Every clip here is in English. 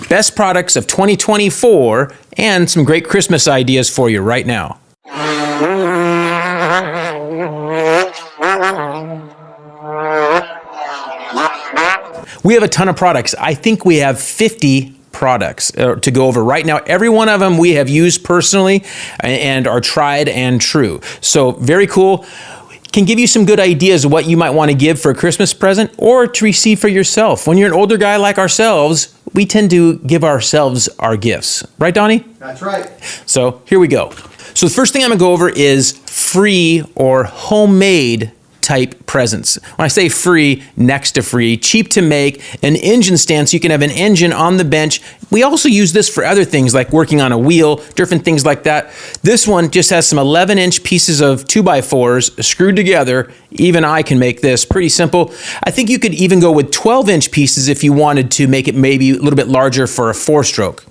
best products of 2024, and some great Christmas ideas for you right now. We have a ton of products. I think we have 50 products to go over right now. Every one of them we have used personally and are tried and true. So very cool. Can give you some good ideas of what you might want to give for a Christmas present or to receive for yourself. When you're an older guy like ourselves, we tend to give ourselves our gifts. Right, Donnie? That's right. So here we go. So the first thing I'm going to go over is free or homemade type presents. When I say free, next to free, cheap to make, an engine stand so you can have an engine on the bench. We also use this for other things like working on a wheel, different things like that. This one just has some 11-inch pieces of 2x4s screwed together. Even I can make this pretty simple. I think you could even go with 12-inch pieces if you wanted to make it maybe a little bit larger for a 4-stroke.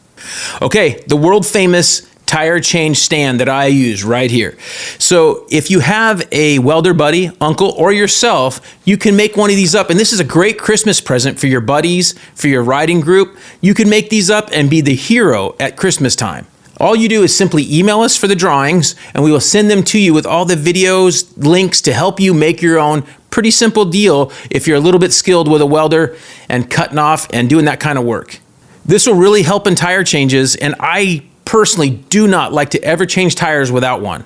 Okay, the world famous tire change stand that I use right here. So if you have a welder buddy, uncle, or yourself, you can make one of these up. And this is a great Christmas present for your buddies, for your riding group. You can make these up and be the hero at Christmas time. All you do is simply email us for the drawings and we will send them to you with all the videos, links to help you make your own. Pretty simple deal if you're a little bit skilled with a welder and cutting off and doing that kind of work. This will really help in tire changes, and I personally do not like to ever change tires without one.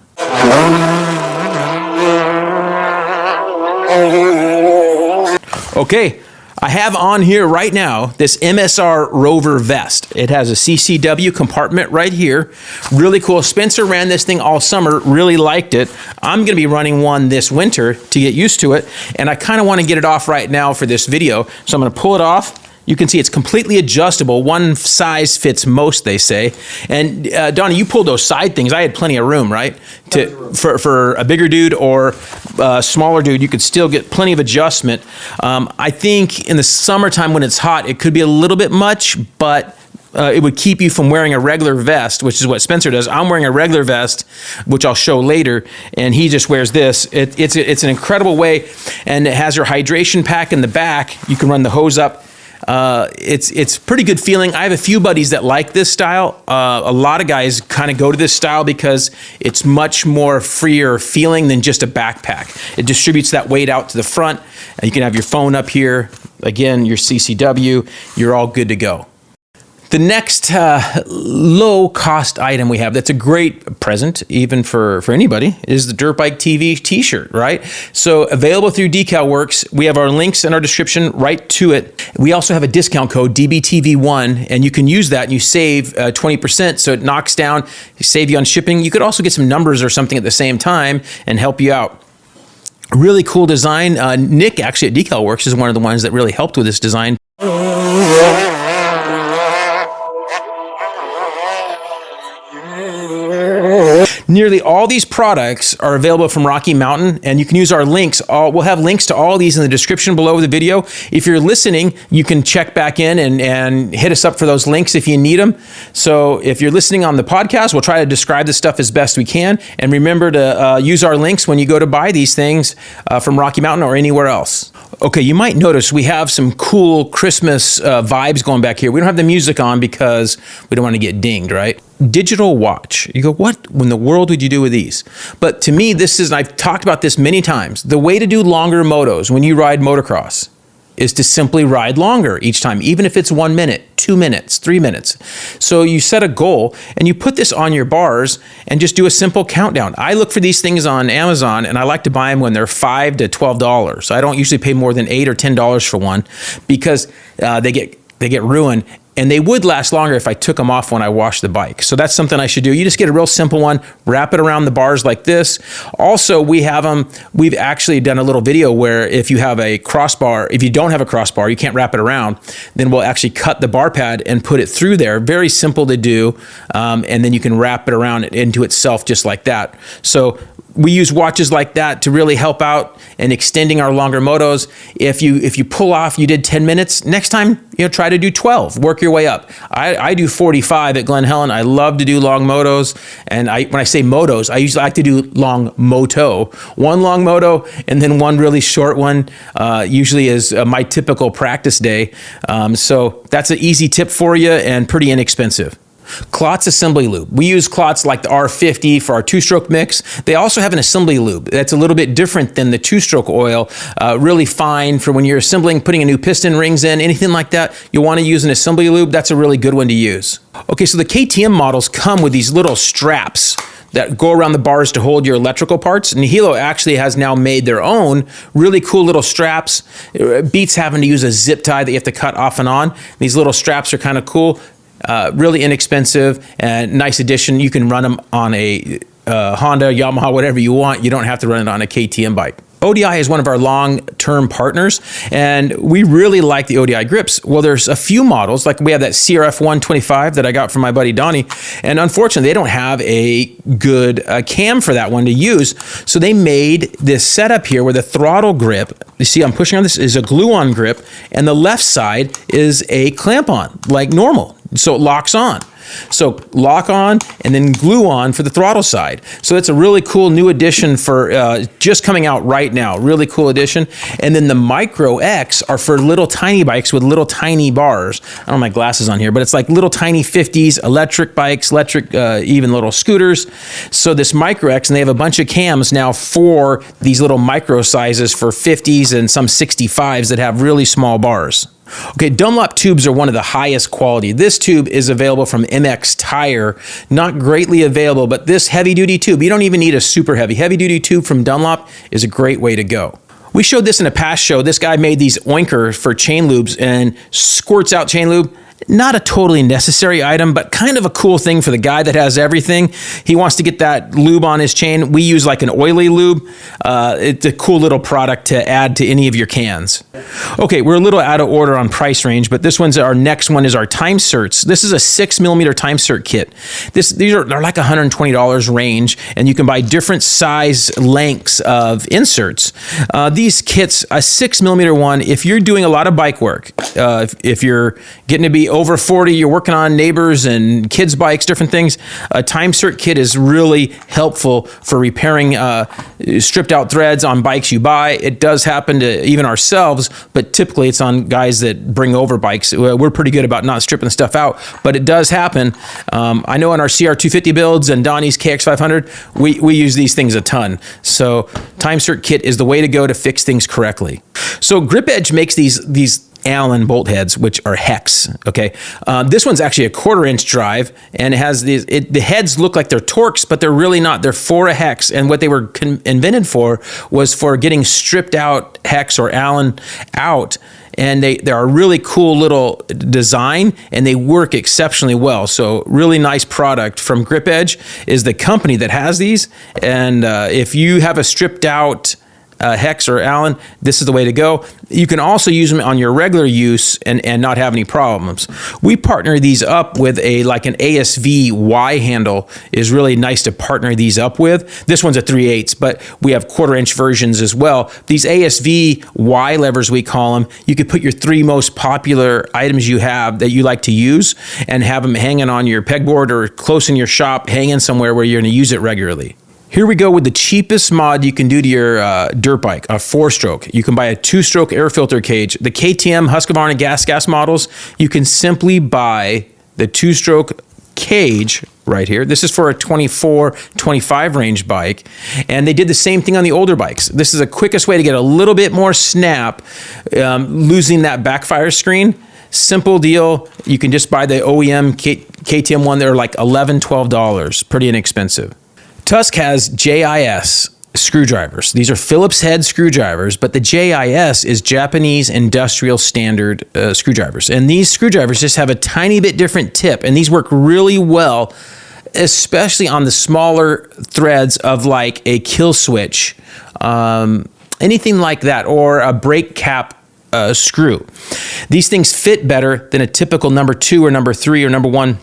Okay, I have on here right now this MSR Rover vest. It has a CCW compartment right here. Really cool. Spencer ran this thing all summer, really liked it. I'm going to be running one this winter to get used to it, and I kind of want to get it off right now for this video. So I'm going to pull it off. You can see it's completely adjustable. One size fits most, they say. And Donnie, you pulled those side things. I had plenty of room, right? For a bigger dude or a smaller dude, you could still get plenty of adjustment. I think in the summertime when it's hot, it could be a little bit much, but it would keep you from wearing a regular vest, which is what Spencer does. I'm wearing a regular vest, which I'll show later, and he just wears this. It's an incredible way, and it has your hydration pack in the back. You can run the hose up. It's pretty good feeling. I have a few buddies that like this style. A lot of guys kind of go to this style because it's much more freer feeling than just a backpack. It distributes that weight out to the front. You can have your phone up here. Again, your CCW. You're all good to go. The next low-cost item we have that's a great present, even for anybody, is the DIRTBIKETV t-shirt, right? So available through Decal Works. We have our links in our description right to it. We also have a discount code, DBTV1, and you can use that and you save 20%, so it knocks down, save you on shipping. You could also get some numbers or something at the same time and help you out. Really cool design. Nick, actually, at Decal Works, is one of the ones that really helped with this design. Nearly all these products are available from Rocky Mountain, and you can use our links. We'll have links to all these in the description below the video. If you're listening, you can check back in and hit us up for those links if you need them. So if you're listening on the podcast, we'll try to describe this stuff as best we can. And remember to use our links when you go to buy these things from Rocky Mountain or anywhere else. Okay, you might notice we have some cool Christmas vibes going back here. We don't have the music on because we don't want to get dinged, right? Digital watch. You go, what in the world would you do with these? But to me, this is, and I've talked about this many times, the way to do longer motos when you ride motocross is to simply ride longer each time, even if it's 1 minute, 2 minutes, 3 minutes. So you set a goal and you put this on your bars and just do a simple countdown. I look for these things on Amazon and I like to buy them when they're $5 to $12. I don't usually pay more than $8 or $10 for one because they get ruined. And they would last longer if I took them off when I washed the bike. So that's something I should do. You just get a real simple one, wrap it around the bars like this. Also, we have them, we've actually done a little video where if you have a crossbar, if you don't have a crossbar, you can't wrap it around, then we'll actually cut the bar pad and put it through there. Very simple to do. And then you can wrap it around into itself just like that. So we use watches like that to really help out in extending our longer motos. If you pull off, you did 10 minutes, next time, try to do 12, work your way up. I do 45 at Glen Helen. I love to do long motos. And when I say motos, I usually like to do long moto. One long moto and then one really short one, usually is my typical practice day. So that's an easy tip for you and pretty inexpensive. Klotz assembly lube. We use Klotz like the R50 for our two-stroke mix. They also have an assembly lube that's a little bit different than the two-stroke oil. Really fine for when you're assembling, putting a new piston, rings in, anything like that. You'll want to use an assembly lube. That's a really good one to use. Okay, so the KTM models come with these little straps that go around the bars to hold your electrical parts. Nihilo actually has now made their own really cool little straps. It beats having to use a zip tie that you have to cut off and on. These little straps are kind of cool. Really inexpensive and nice addition. You can run them on a Honda, Yamaha, whatever you want. You don't have to run it on a KTM bike. ODI is one of our long-term partners, and we really like the ODI grips. Well, there's a few models, like we have that CRF 125 that I got from my buddy Donnie, and unfortunately, they don't have a good cam for that one to use. So they made this setup here where the throttle grip, you see I'm pushing on this, is a glue-on grip, and the left side is a clamp-on, like normal. So it locks on. So lock on and then glue on for the throttle side. So it's a really cool new addition for just coming out right now. Really cool addition. And then the Micro X are for little tiny bikes with little tiny bars. I don't have my glasses on here, but it's like little tiny 50s, electric bikes, even little scooters. So this Micro X, and they have a bunch of cams now for these little micro sizes for 50s and some 65s that have really small bars. Okay, Dunlop tubes are one of the highest quality. This tube is available from MXTire, not greatly available, but this heavy-duty tube, you don't even need a super heavy-duty tube from Dunlop is a great way to go. We showed this in a past show. This guy made these Oinker for chain lubes and squirts out chain lube. Not a totally necessary item, but kind of a cool thing for the guy that has everything. He wants to get that lube on his chain. We use like an oily lube. It's a cool little product to add to any of your cans. Okay, we're a little out of order on price range, but our next one is our time Serts. This is a 6mm time Sert kit. They're like $120 range, and you can buy different size lengths of inserts. These kits, a 6mm one, if you're doing a lot of bike work, if you're getting to be over 40, you're working on neighbors and kids' bikes, different things, a time Sert kit is really helpful for repairing stripped out threads on bikes you buy. It does happen to even ourselves, but typically it's on guys that bring over bikes. We're pretty good about not stripping stuff out, but it does happen. I know in our CR250 builds and Donnie's KX500, we use these things a ton. So time Sert kit is the way to go to fix things correctly. So Grip Edge makes these Allen bolt heads, which are Hex. Okay, this one's actually a 1/4-inch drive, and it has these. The heads look like they're Torx, but they're really not. They're for a Hex, and what they were invented for was for getting stripped out Hex or Allen out. And they're a really cool little design, and they work exceptionally well. So really nice product from Grip Edge is the company that has these. And if you have a stripped out Hex or Allen, this is the way to go. You can also use them on your regular use and not have any problems. We partner these up with like an ASV Y handle is really nice to partner these up with. This one's a 3/8, but we have 1/4-inch versions as well. These ASV Y levers, we call them, you could put your 3 most popular items you have that you like to use and have them hanging on your pegboard or close in your shop, hanging somewhere where you're going to use it regularly. Here we go with the cheapest mod you can do to your dirt bike, a 4-stroke. You can buy a 2-stroke air filter cage. The KTM, Husqvarna gas models, you can simply buy the 2-stroke cage right here. This is for a 24, 25 range bike. And they did the same thing on the older bikes. This is the quickest way to get a little bit more snap, losing that backfire screen. Simple deal. You can just buy the OEM KTM one. They're like $11, $12. Pretty inexpensive. Tusk has JIS screwdrivers. These are Phillips head screwdrivers, but the JIS is Japanese Industrial Standard screwdrivers. And these screwdrivers just have a tiny bit different tip, and these work really well, especially on the smaller threads of like a kill switch, anything like that, or a brake cap screw. These things fit better than a typical number 2 or number 3 or number 1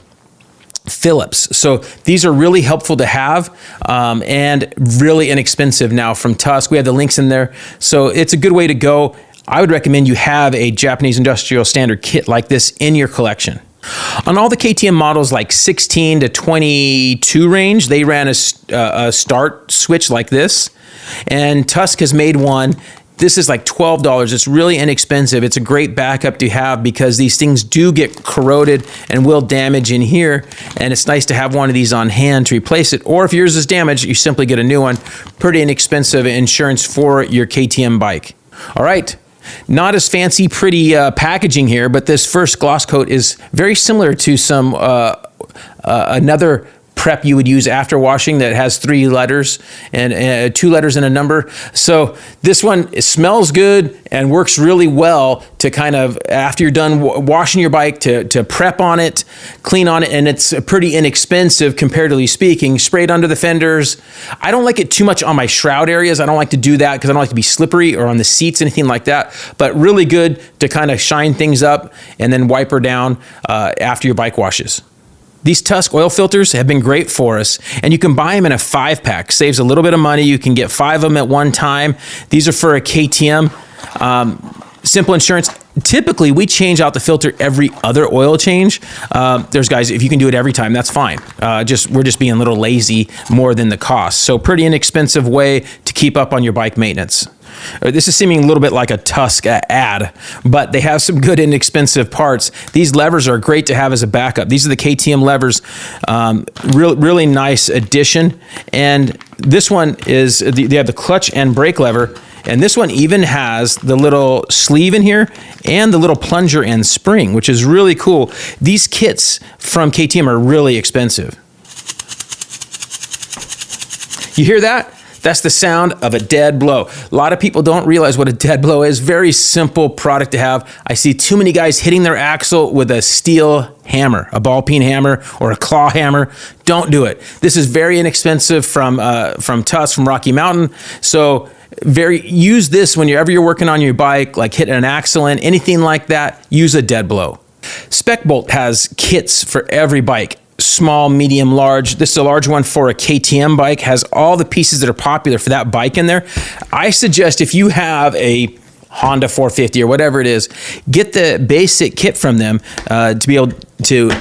Phillips. So these are really helpful to have and really inexpensive now from Tusk. We have the links in there. So it's a good way to go. I would recommend you have a Japanese industrial standard kit like this in your collection. On all the KTM models like 16 to 22 range, they ran a start switch like this. And Tusk has made one. This is like $12. It's really inexpensive. It's a great backup to have because these things do get corroded and will damage in here. And it's nice to have one of these on hand to replace it. Or if yours is damaged, you simply get a new one. Pretty inexpensive insurance for your KTM bike. All right. Not as fancy, pretty packaging here, but this first gloss coat is very similar to some another prep you would use after washing that has 3 letters and 2 letters and a number. So this one, it smells good and works really well to kind of, after you're done washing your bike, to prep on it, clean on it, and it's pretty inexpensive comparatively speaking. Sprayed under the fenders. I don't like it too much on my shroud areas. I don't like to do that because I don't like to be slippery, or on the seats, anything like that, but really good to kind of shine things up and then wipe her down after your bike washes. These Tusk oil filters have been great for us, and you can buy them in a 5-pack. Saves a little bit of money. You can get 5 of them at one time. These are for a KTM. Simple insurance. Typically, we change out the filter every other oil change. There's guys, if you can do it every time, that's fine. We're just being a little lazy more than the cost. So pretty inexpensive way to keep up on your bike maintenance. This is seeming a little bit like a Tusk ad, but they have some good inexpensive parts. These levers are great to have as a backup. These are the KTM levers. Really nice addition. And this one is, they have the clutch and brake lever. And this one even has the little sleeve in here and the little plunger and spring, which is really cool. These kits from KTM are really expensive. You hear that? That's the sound of a dead blow. A lot of people don't realize what a dead blow is. Very simple product to have. I see too many guys hitting their axle with a steel hammer, a ball peen hammer or a claw hammer. Don't do it. This is very inexpensive from Tusk, from Rocky Mountain. So use this whenever you're working on your bike, like hitting an axle in, anything like that, use a dead blow. Specbolt has kits for every bike. Small, medium, large. This is a large one for a KTM bike. Has all the pieces that are popular for that bike in there. I suggest if you have a Honda 450 or whatever it is, get the basic kit from them to be able to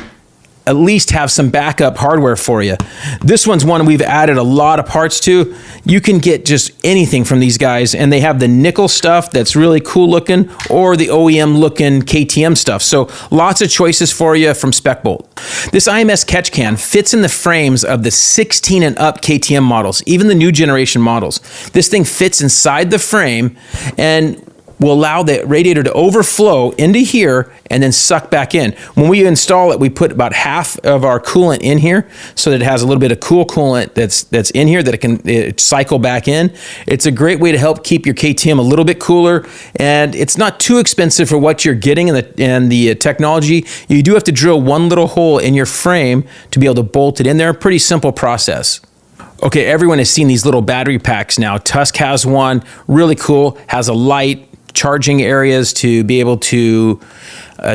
at least have some backup hardware for you. This one's one we've added a lot of parts to. You can get just anything from these guys, and they have the nickel stuff that's really cool looking, or the OEM looking KTM stuff. So lots of choices for you from Specbolt. This IMS catch can fits in the frames of the 16 and up KTM models, even the new generation models. This thing fits inside the frame and will allow the radiator to overflow into here and then suck back in. When we install it, we put about half of our coolant in here so that it has a little bit of cool coolant that's in here that it can cycle back in. It's a great way to help keep your KTM a little bit cooler, and it's not too expensive for what you're getting in the technology. You do have to drill one little hole in your frame to be able to bolt it in there. Pretty simple process. Okay, everyone has seen these little battery packs now. Tusk has one, really cool, has a light, charging areas to be able to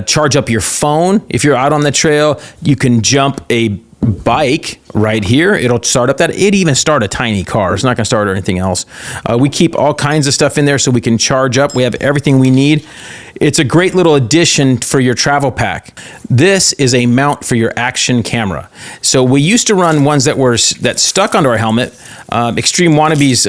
charge up your phone. If you're out on the trail, you can jump a bike right here. It'll start up that. It even start a tiny car. It's not going to start anything else. We keep all kinds of stuff in there so we can charge up. We have everything we need. It's a great little addition for your travel pack. This is a mount for your action camera. So we used to run ones that stuck onto our helmet. Extreme Wannabes,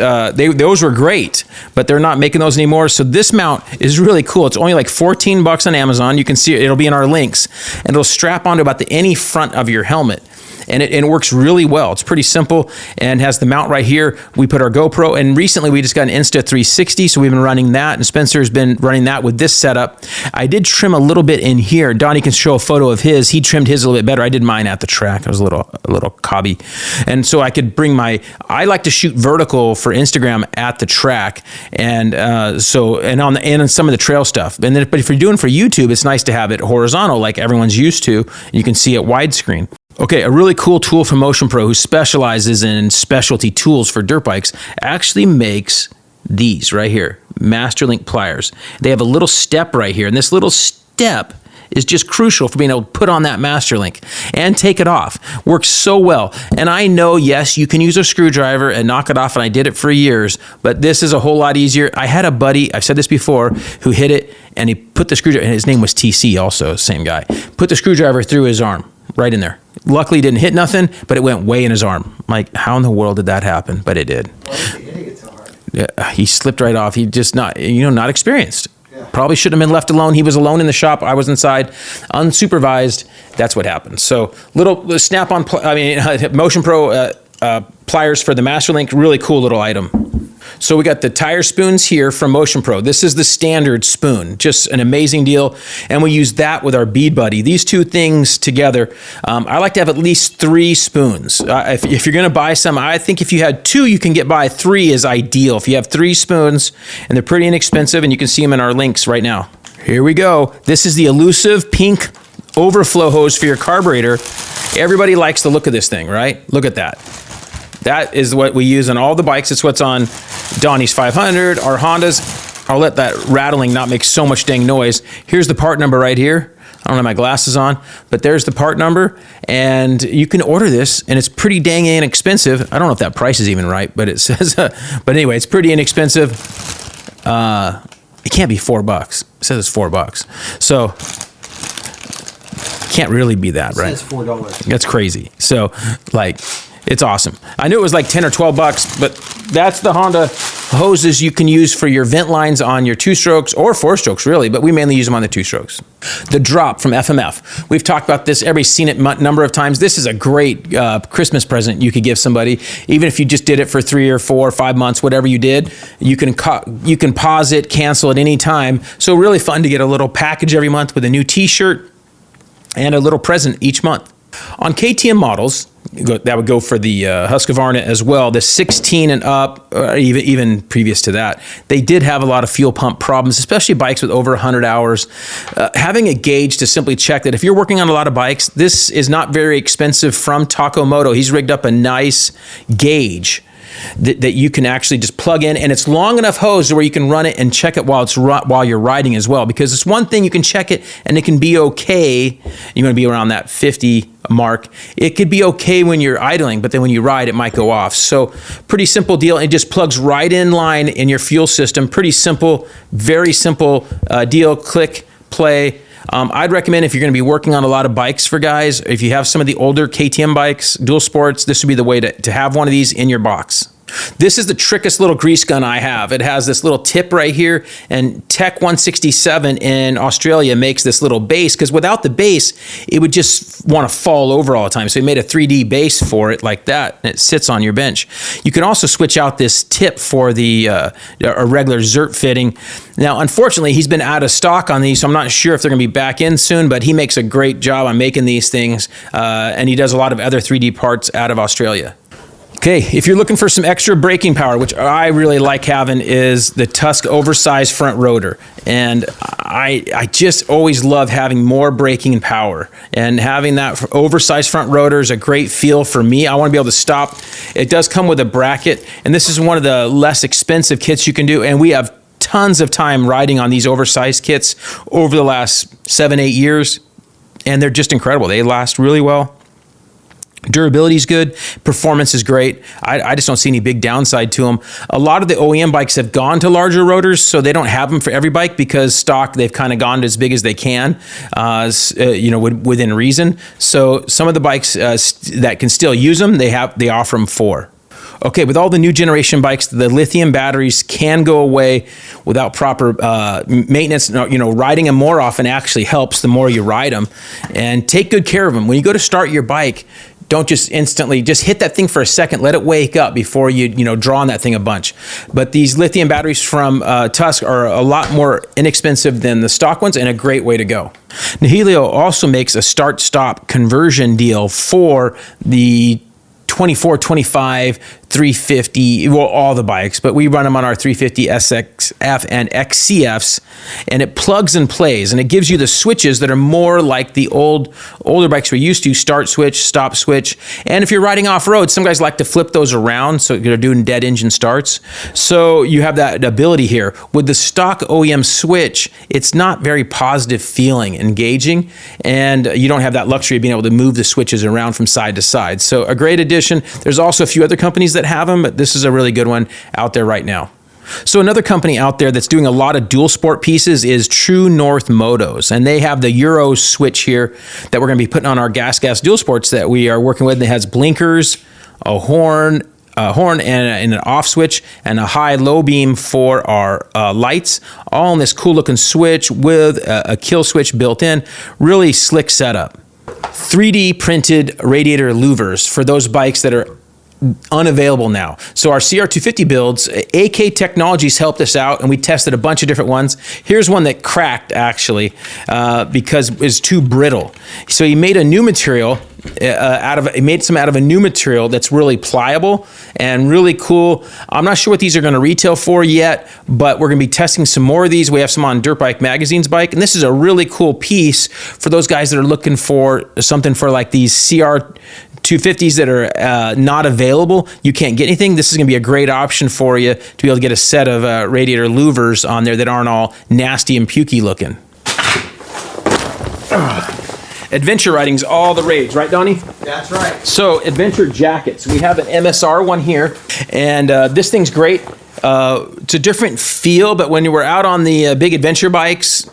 those were great, but they're not making those anymore. So this mount is really cool. It's only like $14 on Amazon. You can see it. It'll be in our links, and it'll strap onto about any front of your helmet. And it works really well. It's pretty simple and has the mount right here. We put our GoPro, and recently we just got an Insta360, so we've been running that, and Spencer's been running that with this setup. I did trim a little bit in here. Donnie can show a photo of his. He trimmed his a little bit better. I did mine at the track. I was a little cobby. And so I could bring I like to shoot vertical for Instagram at the track, and on some of the trail stuff. But if you're doing for YouTube, it's nice to have it horizontal like everyone's used to. You can see it widescreen. Okay, a really cool tool from Motion Pro, who specializes in specialty tools for dirt bikes, actually makes these right here, Masterlink pliers. They have a little step right here, and this little step is just crucial for being able to put on that master link and take it off. Works so well. And I know, yes, you can use a screwdriver and knock it off, and I did it for years, but this is a whole lot easier. I had a buddy, I've said this before, who hit it, and he put the screwdriver, and his name was TC also, same guy, put the screwdriver through his arm, right in there. Luckily, it didn't hit nothing, but it went way in his arm. I'm like, how in the world did that happen? But it did. Why is he hitting it so hard? Yeah, he slipped right off. He just not experienced. Yeah. Probably should have been left alone. He was alone in the shop. I was inside, unsupervised. That's what happened. So little snap-on, Motion Pro pliers for the master link. Really cool little item. So we got the tire spoons here from Motion Pro. This is the standard spoon, just an amazing deal. And we use that with our Bead Buddy. These two things together, I like to have at least 3 spoons. If you're gonna buy some, I think if you had 2, you can get by. 3 is ideal. If you have 3 spoons, and they're pretty inexpensive, and you can see them in our links right now. Here we go. This is the elusive pink overflow hose for your carburetor. Everybody likes the look of this thing, right? Look at that. That is what we use on all the bikes. It's what's on Donnie's 500, our Hondas. I'll let that rattling not make so much dang noise. Here's the part number right here. I don't have my glasses on, but there's the part number. And you can order this, and it's pretty dang inexpensive. I don't know if that price is even right, but it says, but anyway, it's pretty inexpensive. It can't be $4. It says it's $4. So, can't really be that, right? It says $4. That's crazy. So, like, it's awesome. I knew it was like 10 or 12 bucks, but that's the Honda hoses you can use for your vent lines on your 2-strokes or 4-strokes, really, but we mainly use them on the 2-strokes. The drop from FMF. We've talked about this, everybody's seen it a number of times. This is a great Christmas present you could give somebody. Even if you just did it for 3 or 4 or 5 months, whatever you did, you can pause it, cancel at any time. So really fun to get a little package every month with a new t-shirt and a little present each month. On KTM models, that would go for the Husqvarna as well, the 16 and up, even previous to that, they did have a lot of fuel pump problems, especially bikes with over 100 hours. Having a gauge to simply check that if you're working on a lot of bikes, this is not very expensive from Takomoto. He's rigged up a nice gauge that you can actually just plug in, and it's long enough hose where you can run it and check it while you're riding as well, because it's one thing you can check it and it can be okay. You're going to be around that 50 mark. It could be okay when you're idling, but then when you ride, it might go off. So pretty simple deal. It just plugs right in line in your fuel system. Pretty simple, very simple deal. Click, play. I'd recommend if you're going to be working on a lot of bikes for guys, if you have some of the older KTM bikes, dual sports, this would be the way to have one of these in your box. This is the trickiest little grease gun I have. It has this little tip right here, and Tech 167 in Australia makes this little base, because without the base, it would just want to fall over all the time. So he made a 3D base for it like that, and it sits on your bench. You can also switch out this tip for the a regular Sert fitting. Now, unfortunately, he's been out of stock on these, so I'm not sure if they're going to be back in soon, but he makes a great job on making these things, and he does a lot of other 3D parts out of Australia. Okay, if you're looking for some extra braking power, which I really like having, is the Tusk oversized front rotor. And I just always love having more braking power. And having that oversized front rotor is a great feel for me. I want to be able to stop. It does come with a bracket, and this is one of the less expensive kits you can do. And we have tons of time riding on these oversized kits over the last 7-8 years, and they're just incredible. They last really well. Durability is good. Performance is great. I just don't see any big downside to them. A lot of the OEM bikes have gone to larger rotors, so they don't have them for every bike, because stock, they've kind of gone to as big as they can, within reason. So some of the bikes that can still use them, they offer them for. Okay, with all the new generation bikes, the lithium batteries can go away without proper maintenance. Riding them more often actually helps the more you ride them. And take good care of them. When you go to start your bike, don't just instantly just hit that thing for a second. Let it wake up before you draw on that thing a bunch. But these lithium batteries from Tusk are a lot more inexpensive than the stock ones, and a great way to go. Nihilo also makes a start-stop conversion deal for the 24, 25, 350, well, all the bikes, but we run them on our 350 SXF and XCFs, and it plugs and plays, and it gives you the switches that are more like the older bikes we're used to, start switch, stop switch. And if you're riding off-road, some guys like to flip those around, so you're doing dead engine starts. So you have that ability here. With the stock OEM switch, it's not very positive feeling, engaging, and you don't have that luxury of being able to move the switches around from side to side. So a great addition. There's also a few other companies that have them, but this is a really good one out there right now. So another company out there that's doing a lot of dual sport pieces is True North Motos, and they have the Euro switch here that we're going to be putting on our gas dual sports that we are working with. It has blinkers, a horn and an off switch, and a high-low beam for our lights, all on this cool looking switch with a kill switch built in. Really slick setup. 3D printed radiator louvers for those bikes that are unavailable now. So our CR250 builds, AK Technologies helped us out, and we tested a bunch of different ones. Here's one that cracked actually because it was too brittle. So he made a new material out of a new material that's really pliable and really cool. I'm not sure what these are going to retail for yet, but we're going to be testing some more of these. We have some on Dirt Bike Magazine's bike, and this is a really cool piece for those guys that are looking for something for like these CR250s that are not available. You can't get anything. This is going to be a great option for you to be able to get a set of radiator louvers on there that aren't all nasty and pukey looking. Adventure riding's all the rage, right, Donnie? That's right. So adventure jackets. We have an MSR one here, and this thing's great. It's a different feel, but when we're out on the big adventure bikes,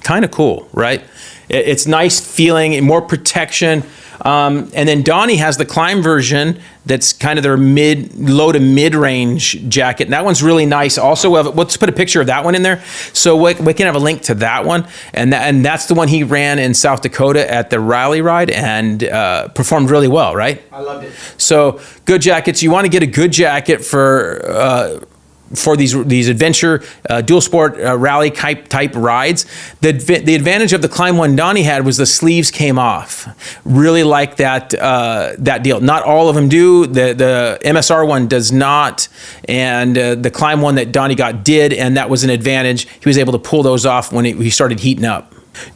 kind of cool, right? It's nice feeling, more protection. And then Donnie has the Climb version that's kind of their low to mid-range jacket. And that one's really nice. Also, let's put a picture of that one in there. So we can have a link to that one. And that's the one he ran in South Dakota at the rally ride and performed really well, right? I loved it. So good jackets. You want to get a good jacket for these adventure dual sport rally type rides. The advantage of the Climb one Donnie had was the sleeves came off. Really like that deal. Not all of them do. The MSR one does not, and the Climb one that Donnie got did, and that was an advantage. He was able to pull those off when he started heating up.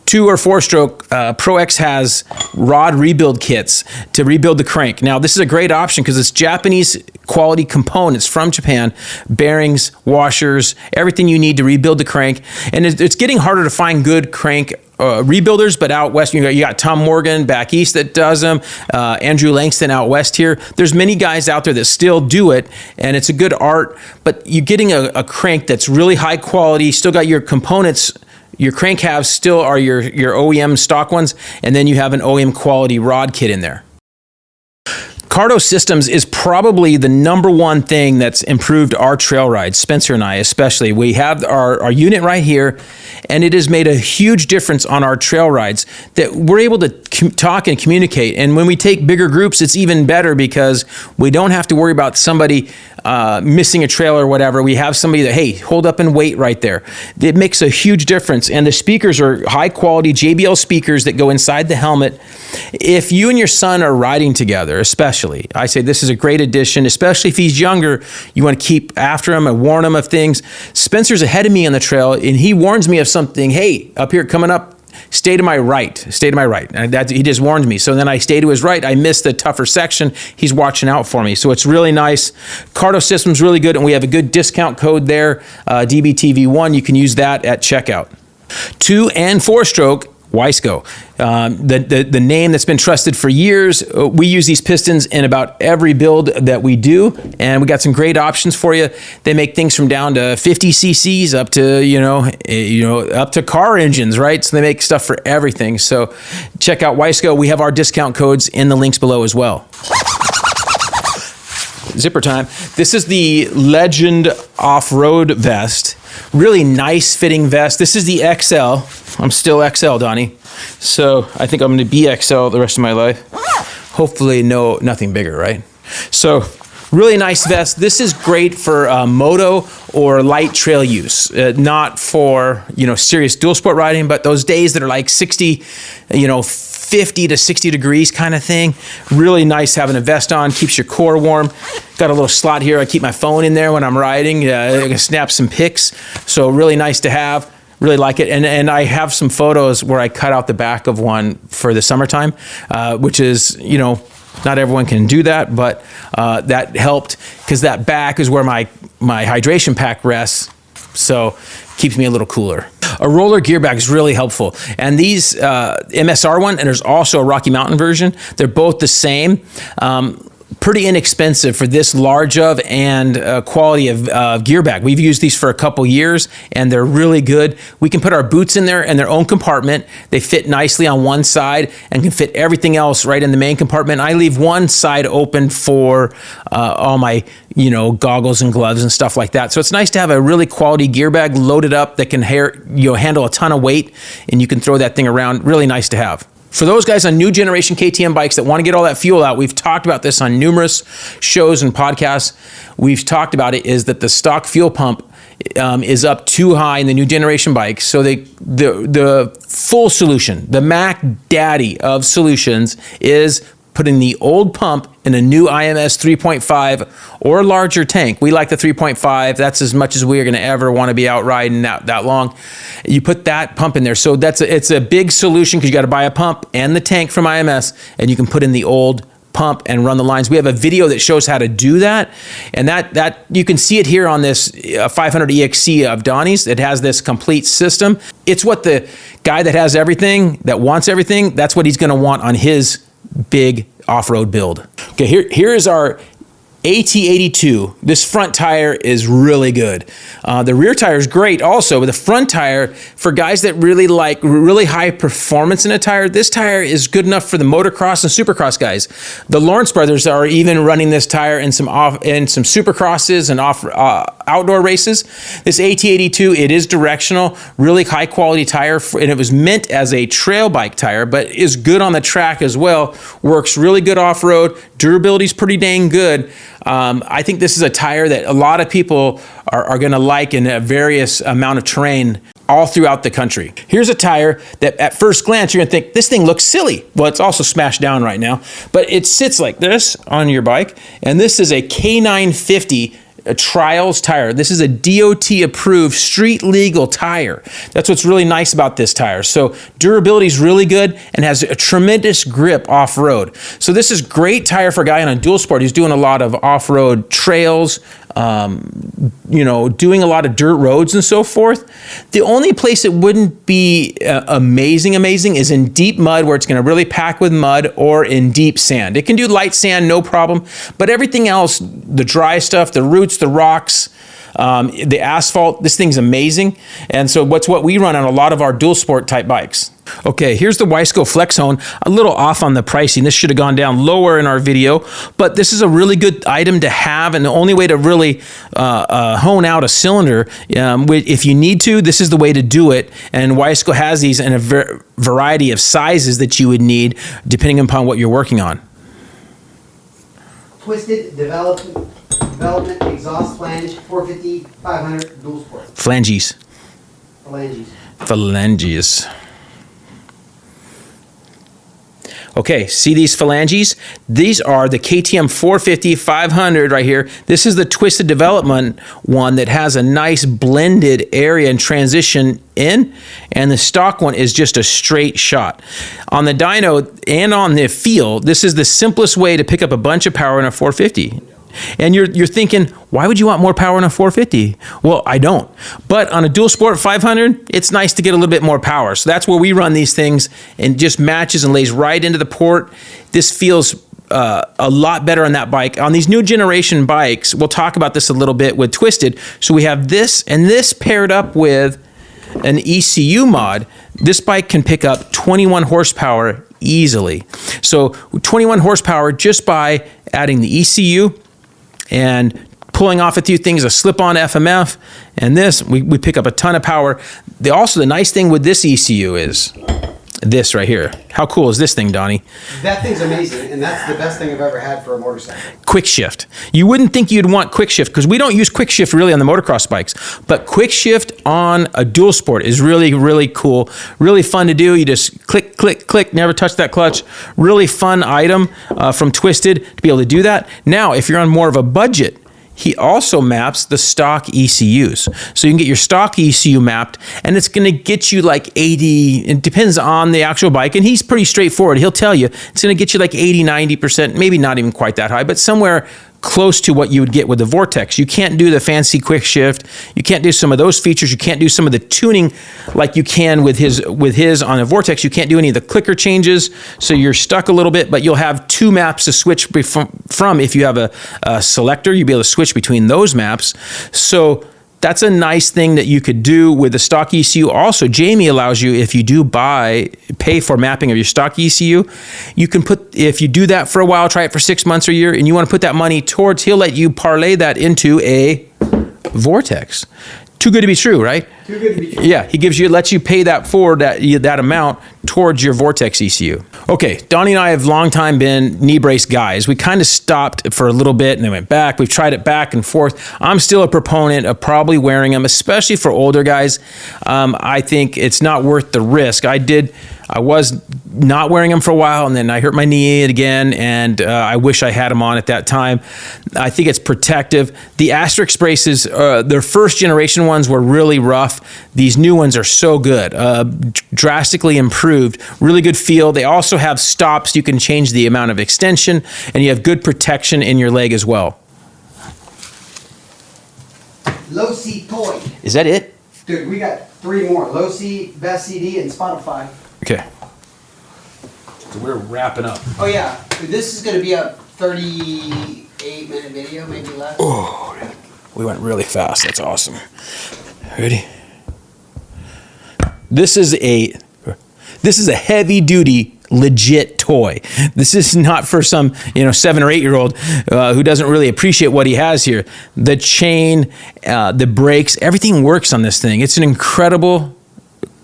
2 or 4 stroke, Pro X has rod rebuild kits to rebuild the crank. Now, this is a great option because it's Japanese quality components from Japan, bearings, washers, everything you need to rebuild the crank. And it's getting harder to find good crank rebuilders, but out west, you got Tom Morgan back east that does them, Andrew Langston out west here. There's many guys out there that still do it, and it's a good art, but you're getting a crank that's really high quality, still got your components. Your crank halves still are your OEM stock ones, and then you have an OEM quality rod kit in there. Cardo Systems is probably the #1 thing that's improved our trail rides, Spencer and I especially. We have our unit right here, and it has made a huge difference on our trail rides that we're able to talk and communicate. And when we take bigger groups, it's even better because we don't have to worry about somebody missing a trail or whatever. We have somebody that, hey, hold up and wait right there. It makes a huge difference. And the speakers are high quality JBL speakers that go inside the helmet. If you and your son are riding together, especially, I say this is a great addition, especially if he's younger. You want to keep after him and warn him of things. Spencer's ahead of me on the trail, and he warns me of something. Hey, up here coming up, stay to my right, stay to my right. And he just warned me. So then I stay to his right. I missed the tougher section. He's watching out for me. So it's really nice. Cardo System's really good, and we have a good discount code there, DBTV1. You can use that at checkout. 2 and 4 stroke Wiseco, the name that's been trusted for years. We use these pistons in about every build that we do, and we got some great options for you. They make things from down to 50 cc's up to up to car engines, right? So they make stuff for everything. So check out Wiseco. We have our discount codes in the links below as well. Zipper time. This is the Legend off-road vest. Really nice fitting vest. This is the XL. I'm still XL, Donnie. So I think I'm going to be XL the rest of my life. Hopefully nothing bigger, right? So really nice vest. This is great for moto or light trail use. Not for, serious dual sport riding, but those days that are like 60, 50 to 60 degrees kind of thing. Really nice having a vest on, keeps your core warm. Got a little slot here. I keep my phone in there when I'm riding. I can snap some pics. So really nice to have. Really like it. And I have some photos where I cut out the back of one for the summertime, which is, you know, not everyone can do that, but that helped because that back is where my hydration pack rests. So keeps me a little cooler. A roller gear bag is really helpful. And these MSR one, and there's also a Rocky Mountain version. They're both the same. Pretty inexpensive for this large of and quality of gear bag. We've used these for a couple years and they're really good. We can put our boots in there in their own compartment. They fit nicely on one side and can fit everything else right in the main compartment. I leave one side open for all my, you know, goggles and gloves and stuff like that. So it's nice to have a really quality gear bag loaded up that can handle a ton of weight, and you can throw that thing around. Really nice to have. For those guys on new generation KTM bikes that want to get all that fuel out, we've talked about this on numerous shows and podcasts. We've talked about it, is that the stock fuel pump is up too high in the new generation bikes. So the full solution, the Mac Daddy of solutions, is putting the old pump in a new IMS 3.5 or larger tank. We like the 3.5. That's as much as we are going to ever want to be out riding that long. You put that pump in there. So it's a big solution because you got to buy a pump and the tank from IMS, and you can put in the old pump and run the lines. We have a video that shows how to do that, and that you can see it here on this 500 EXC of Donnie's. It has this complete system. It's what the guy that has everything, that wants everything, that's what he's going to want on his big off-road build. Okay, here is our AT82. This front tire is really good. The rear tire is great also, but the front tire, for guys that really like really high performance in a tire, this tire is good enough for the motocross and supercross guys. The Lawrence brothers are even running this tire in some supercrosses and outdoor races. This AT82, it is directional, really high quality tire, and it was meant as a trail bike tire, but is good on the track as well. Works really good off-road. Durability is pretty dang good. I think this is a tire that a lot of people are going to like in a various amount of terrain all throughout the country. Here's a tire that at first glance you're going to think, this thing looks silly. Well, it's also smashed down right now, but it sits like this on your bike, and this is a K950 a Trials tire. This is a DOT approved street legal tire. That's what's really nice about this tire. So durability is really good and has a tremendous grip off-road. So this is great tire for a guy on a dual sport who's doing a lot of off-road trails, you know, doing a lot of dirt roads and so forth. The only place it wouldn't be amazing is in deep mud, where it's going to really pack with mud, or in deep sand. It can do light sand, no problem, but everything else, the dry stuff, the roots, the rocks, the asphalt, this thing's amazing. And so what we run on a lot of our dual sport type bikes. Okay, here's the Wiseco Flex Hone. A little off on the pricing. This should have gone down lower in our video, but this is a really good item to have, and the only way to really hone out a cylinder, if you need to, this is the way to do it. And Wiseco has these in a variety of sizes that you would need depending upon what you're working on. Twisted development exhaust flange 450 500 dual sport. Phalanges. Okay, see these phalanges? These are the KTM 450 500 right here. This is the twisted development one that has a nice blended area and transition in, and the stock one is just a straight shot. On the dyno and on the feel, this is the simplest way to pick up a bunch of power in a 450. And you're thinking, why would you want more power in a 450? Well, I don't. But on a dual sport 500, it's nice to get a little bit more power. So that's where we run these things, and just matches and lays right into the port. This feels a lot better on that bike. On these new generation bikes, we'll talk about this a little bit with Twisted. So we have this and this paired up with an ECU mod. This bike can pick up 21 horsepower easily. So 21 horsepower just by adding the ECU and pulling off a few things, a slip-on FMF, and this, we pick up a ton of power. The nice thing with this ECU is this right here. How cool is this thing, Donnie? That thing's amazing, and that's the best thing I've ever had for a motorcycle. Quick shift. You wouldn't think you'd want quick shift because we don't use quick shift really on the motocross bikes, but quick shift on a dual sport is really, really cool. Really fun to do. You just click, click, click, never touch that clutch. Really fun item from Twisted to be able to do that. Now, if you're on more of a budget, he also maps the stock ECUs. So you can get your stock ECU mapped, and it's gonna get you like 80, it depends on the actual bike, and he's pretty straightforward. He'll tell you, it's gonna get you like 80, 90%, maybe not even quite that high, but somewhere close to what you would get with the Vortex. You can't do the fancy quick shift. You can't do some of those features. You can't do some of the tuning like you can with his on a Vortex. You can't do any of the clicker changes, so you're stuck a little bit, but you'll have two maps to switch from. If you have a selector, you'll be able to switch between those maps. So that's a nice thing that you could do with the stock ECU. Also, Jamie allows you, if you do pay for mapping of your stock ECU, you can put, if you do that for a while, try it for 6 months or a year, and you want to put that money towards, he'll let you parlay that into a Vortex. Too good to be true, right? Too good to be true. Yeah, he lets you pay that forward, that amount towards your Vortex ECU. Okay, Donnie and I have long time been knee brace guys. We kind of stopped for a little bit and then went back. We've tried it back and forth. I'm still a proponent of probably wearing them, especially for older guys. I think it's not worth the risk. I was not wearing them for a while, and then I hurt my knee again, and I wish I had them on at that time. I think it's protective. The Asterisk braces, their first generation ones were really rough. These new ones are so good, drastically improved, really good feel. They also have stops. You can change the amount of extension, and you have good protection in your leg as well. Low C toy. Is that it? Dude, we got 3 more. Low C, Best CD, and Spotify. Okay. So we're wrapping up. Oh yeah, this is gonna be a 38-minute video, maybe less. Oh, we went really fast. That's awesome. Ready? This is a heavy duty, legit toy. This is not for some 7 or 8 year old who doesn't really appreciate what he has here. The chain, the brakes, everything works on this thing. It's an incredible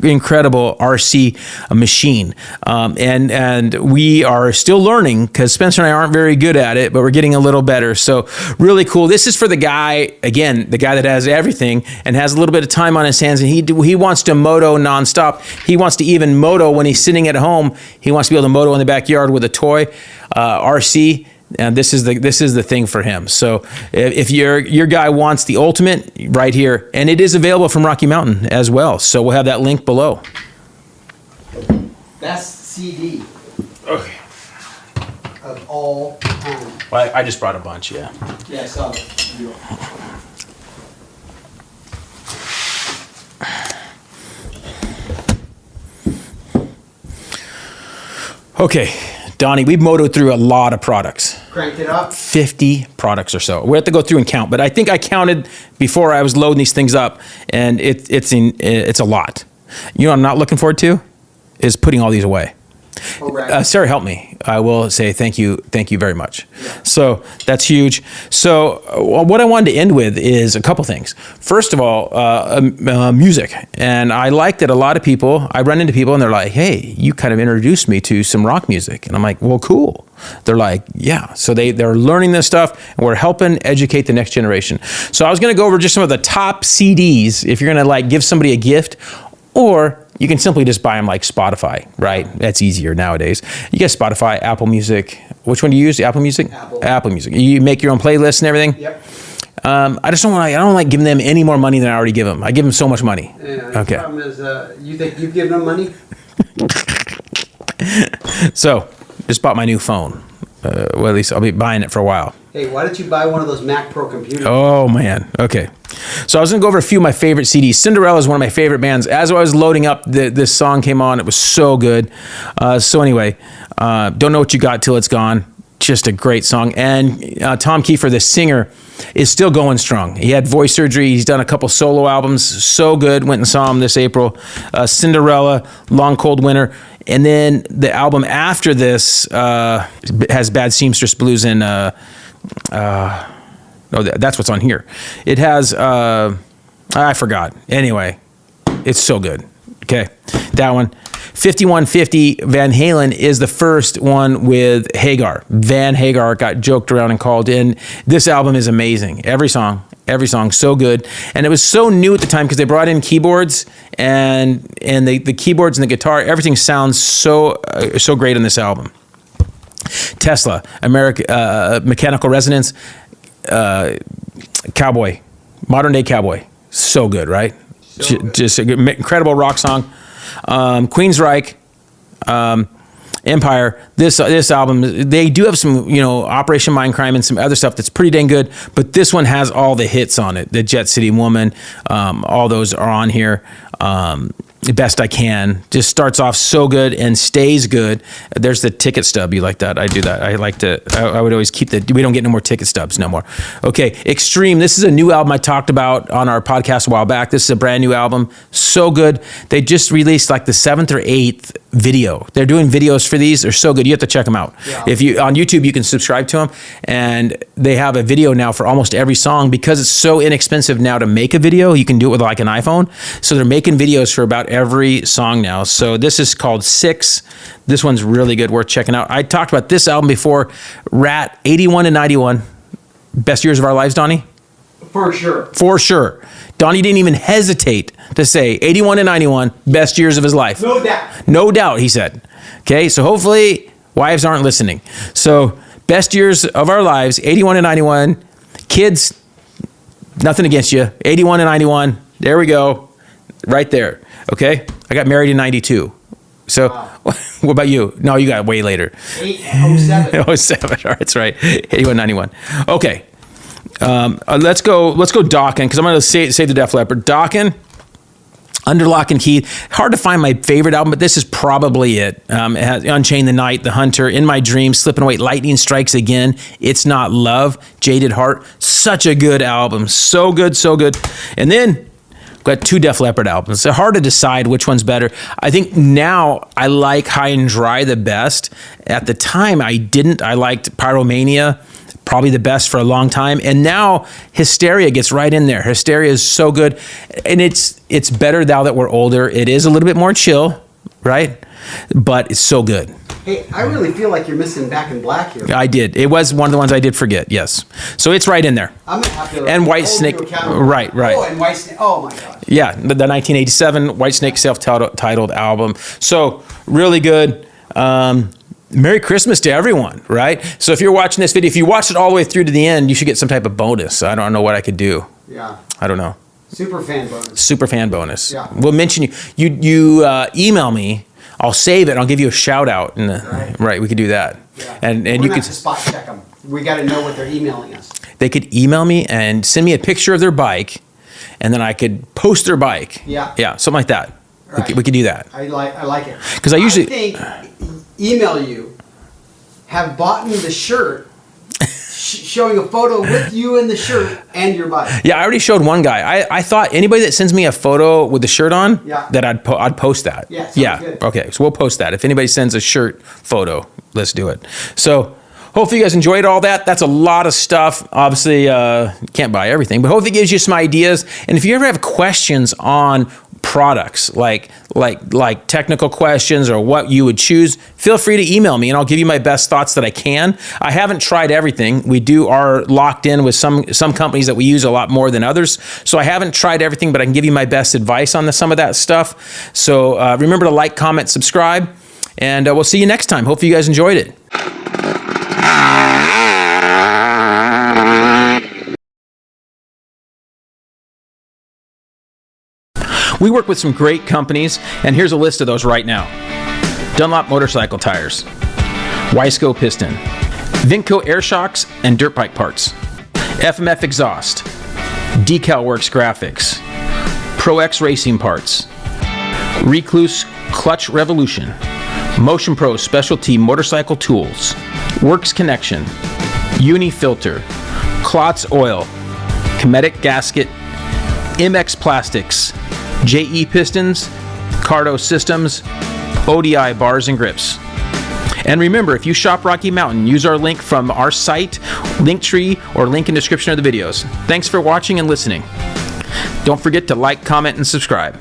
RC machine, and we are still learning because Spencer and I aren't very good at it, but we're getting a little better. So really cool. This is for the guy, again, the guy that has everything and has a little bit of time on his hands, and he wants to moto nonstop. He wants to even moto when he's sitting at home. He wants to be able to moto in the backyard with a toy RC. And this is the thing for him. So if your guy wants the ultimate, right here, and it is available from Rocky Mountain as well. So we'll have that link below. Best CD Okay. of all time. Well, I just brought a bunch, yeah. Yeah, I saw it. Okay, Donnie, we've motoed through a lot of products. Cranked it up. 50 products or so. We have to go through and count, but I think I counted before I was loading these things up, and it's a lot. You know what I'm not looking forward to is putting all these away. Oh, right. Sarah helped me. I will say thank you very much. Yeah. So that's huge. So what I wanted to end with is a couple things. First of all, music. And I like that a lot of people, I run into people and they're like, hey, you kind of introduced me to some rock music. And I'm like, well, cool. They're like, yeah. So they're learning this stuff, and we're helping educate the next generation. So I was going to go over just some of the top CDs if you're going to like give somebody a gift, or you can simply just buy them like Spotify, right? That's easier nowadays. You get Spotify, Apple Music. Which one do you use? Apple Music? Apple Music. You make your own playlists and everything? Yep. I don't like giving them any more money than I already give them. I give them so much money. Yeah, okay. The problem is, you think you've given them money? So, just bought my new phone. Well, at least I'll be buying it for a while. Hey, why don't you buy one of those Mac Pro computers? Oh, man. Okay. So I was going to go over a few of my favorite CDs. Cinderella is one of my favorite bands. As I was loading up, this song came on. It was so good. So anyway, Don't Know What You Got Till It's Gone. Just a great song. And Tom Kiefer, the singer, is still going strong. He had voice surgery. He's done a couple solo albums. So good. Went and saw him this April. Cinderella, Long Cold Winter. And then the album after this has Bad Seamstress Blues and... oh, that's what's on here. It has, I forgot. Anyway, it's so good. Okay, that one. 5150 Van Halen is the first one with Hagar. Van Hagar got joked around and called in. This album is amazing. Every song, so good. And it was so new at the time because they brought in keyboards and the keyboards and the guitar, everything sounds so great on this album. Tesla, Mechanical Resonance, Cowboy, modern day Cowboy. So good, right? So good. Just an incredible rock song. Queensryche, Empire. This album, they do have some, Operation Mindcrime and some other stuff that's pretty dang good, but this one has all the hits on it. The Jet City Woman, all those are on here. The Best I Can just starts off so good and stays good. There's the ticket stub. You like that? I do that. I would always keep we don't get no more ticket stubs no more. Okay. Extreme. This is a new album I talked about on our podcast a while back. This is a brand new album. So good. They just released like the 7th or 8th video. They're doing videos for these. They're so good. You have to check them out. Yeah. If you on YouTube, you can subscribe to them, and they have a video now for almost every song because it's so inexpensive now to make a video. You can do it with like an iPhone. So they're making videos for about every song now. So this is called 6. This one's really good, worth checking out. I talked about this album before. Rat, 81 and 91. Best years of our lives, Donnie? For sure. For sure. Donnie didn't even hesitate to say 81 and 91, best years of his life. No doubt. No doubt, he said. Okay, so hopefully wives aren't listening. So best years of our lives, 81 and 91. Kids, nothing against you. 81 and 91. There we go. Right there. Okay? I got married in 92. So wow. What about you? No, you got way later. 07. 07. All right, that's right. 81, 91. Okay. Let's go Dokken, because I'm going to save the Def Leppard. Dokken, Under Lock and Key. Hard to find my favorite album, but this is probably it. It has Unchain the Night, The Hunter, In My Dreams, Slipping Away, Lightning Strikes Again, It's Not Love, Jaded Heart. Such a good album. So good, so good. And then got 2 Def Leppard albums. It's hard to decide which one's better. I think now I like High and Dry the best. At the time, I didn't. I liked Pyromania, probably the best for a long time. And now Hysteria gets right in there. Hysteria is so good. And it's better now that we're older. It is a little bit more chill, right? But it's so good. Hey, I really feel like you're missing Back in Black here. I did. It was one of the ones I did forget, yes. So it's right in there. I'm going to have to... And White Snake. Right. Oh, and White Snake. Oh, my God. Yeah, the 1987 White Snake self-titled album. So really good. Merry Christmas to everyone, right? So if you're watching this video, if you watched it all the way through to the end, you should get some type of bonus. I don't know what I could do. Yeah. I don't know. Super fan bonus. Super fan bonus. Yeah. We'll mention you. You email me. I'll save it. I'll give you a shout out. Right. We could do that. Yeah. And you could have to spot check them. We got to know what they're emailing us. They could email me and send me a picture of their bike, and then I could post their bike. Yeah. Yeah. Something like that. Right. We could do that. I like it. Because I usually think email you, have bought the shirt, showing a photo with you in the shirt and your bike. Yeah, I already showed one guy. I thought anybody that sends me a photo with the shirt on, that I'd post that. Yeah. Good. Okay, so we'll post that. If anybody sends a shirt photo, let's do it. So hopefully you guys enjoyed all that. That's a lot of stuff. Obviously, can't buy everything, but hopefully it gives you some ideas. And if you ever have questions on products, like technical questions or what you would choose, feel free to email me and I'll give you my best thoughts that I can. I haven't tried everything. We are locked in with some companies that we use a lot more than others. So I haven't tried everything, but I can give you my best advice on some of that stuff. So remember to like, comment, subscribe, and we'll see you next time. Hopefully you guys enjoyed it. We work with some great companies, and here's a list of those right now. Dunlop motorcycle tires, Wiseco piston, Vinco air shocks and dirt bike parts, FMF exhaust, Decal Works graphics, Pro X racing parts, Recluse clutch revolution, Motion Pro specialty motorcycle tools, Works connection, Uni filter, Klotz oil, Cometic gasket, MX plastics, JE pistons, Cardo systems, ODI bars and grips. And remember, if you shop Rocky Mountain, use our link from our site, Linktree, or link in description of the videos. Thanks for watching and listening. Don't forget to like, comment, and subscribe.